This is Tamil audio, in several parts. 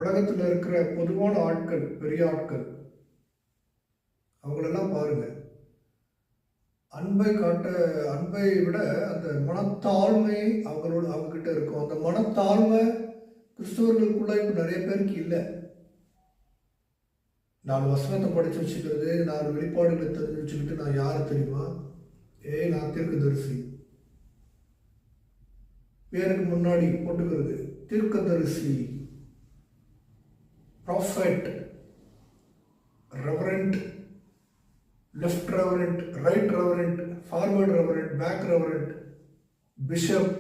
உலகத்தில் இருக்கிற பொதுவான ஆட்கள், பெரிய ஆட்கள், அவங்களெல்லாம் பாருங்க. அன்பை விட அந்த மனத்தாழ்மை அவங்ககிட்ட இருக்கும். அந்த மனத்தாழ்மை கிறிஸ்தவர்களுக்குள்ள இப்போ நிறைய பேருக்கு இல்லை. 4 வசனத்தை படிச்சு வச்சுக்கிறது, 4 வெளிப்பாடுகளை தெரிஞ்சு வச்சுக்கிட்டு நான் யாரு தெரியுமா? நான் தீர்க்கதரிசி. பேருக்கு முன்னாடி போட்டுக்கிறது தீர்க்கதரிசி, prophet, reverend, left reverend, right reverend, forward reverend, back reverend, bishop.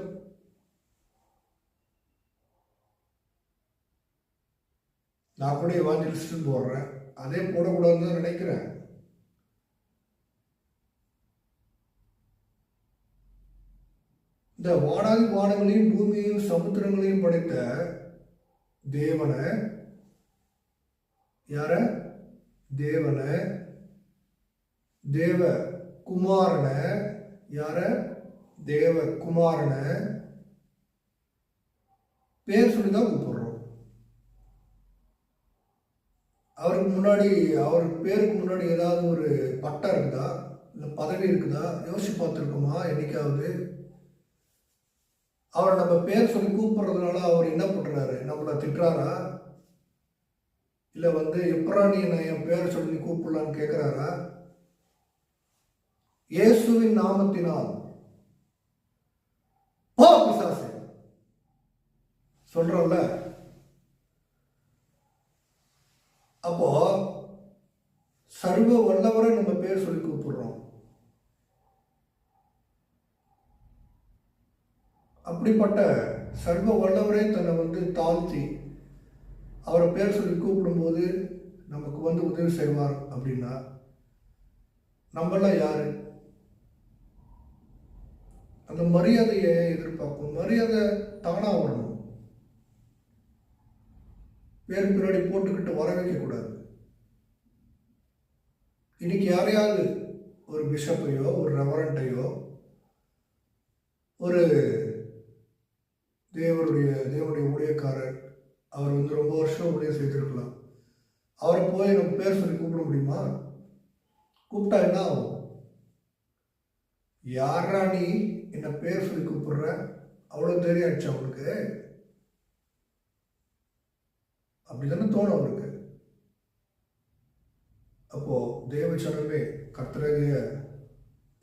நான் கூட எவாஞ்சலிஸ்ட்னு போடுறேன், அதே போடக்கூடாதுன்னு தான் நினைக்கிறேன். இந்த வானாதி வானங்களையும் பூமியையும் சமுத்திரங்களையும் படைத்த தேவனை, யார? தேவனை, தேவ குமாரனை, யார? தேவ குமாரனை பேர் சொல்லிதான் கூப்பிடுறோம். அவருக்கு முன்னாடி, அவர் பேருக்கு முன்னாடி ஏதாவது ஒரு பட்டம் இருக்குதா, இல்லை பதவி இருக்குதா? யோசிச்சு பார்த்துருக்கோமா என்னைக்காவது? அவரை நம்ம பேர் சொல்லி கூப்பிடுறதுனால அவர் என்ன பண்றாரு? நம்மளை திட்டுறாரா? இல்லை எப்படா நீ என்ன என் பேரை சொல்லி கூப்பிடலான்னு கேட்குறாரா? இயேசுவின் நாமத்தினால் போ பிசாசே சொல்றோம்ல. அப்போ சர்வ வல்லவரை நம்ம பேர் சொல்லி கூப்பிடுறோம். அப்படிப்பட்ட சர்வ வல்லவரே தன்னை தாழ்த்தி அவரை பேர் சொல்லி கூப்பிடும்போது நமக்கு உதவி செய்வார் அப்படின்னா நம்மளாம் யாரு? அந்த மரியாதையை எதிர்பார்க்கணும். மரியாதை தானா வரணும். பேர் பின்னாடி போட்டுக்கிட்டு வர வைக்க கூடாது. இன்னைக்கு யாரையாவது ஒரு பிஷப்பையோ, ஒரு ரெவரண்டையோ, ஒரு தேவனுடைய ஊழியக்காரர், அவர் ரொம்ப வருஷம் ஊழியம் செய்திருக்கலாம், அவரை போய் நம்ம பேர் சொல்லி கூப்பிட முடியுமா? கூப்பிட்டா என்ன ஆகும்? யாரா நீ என்ன பேர் சொல்லி கூப்பிடுற? அவ்வளோ தெரியும் ஆயிடுச்சு அவனுக்கு. அப்படிதானே தோணும் அவருக்கு. அப்போ தேவச்சனமே, கர்த்தராகிய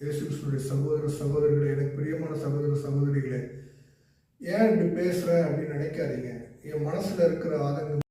இயேசு கிறிஸ்துவினுடைய சகோதர சகோதரிகளே, எனக்கு பிரியமான சகோதர சகோதரிகளே, ஏன் இப்படி பேசுற அப்படின்னு நினைக்காதீங்க. என் மனசுல இருக்கிற ஆதங்கம்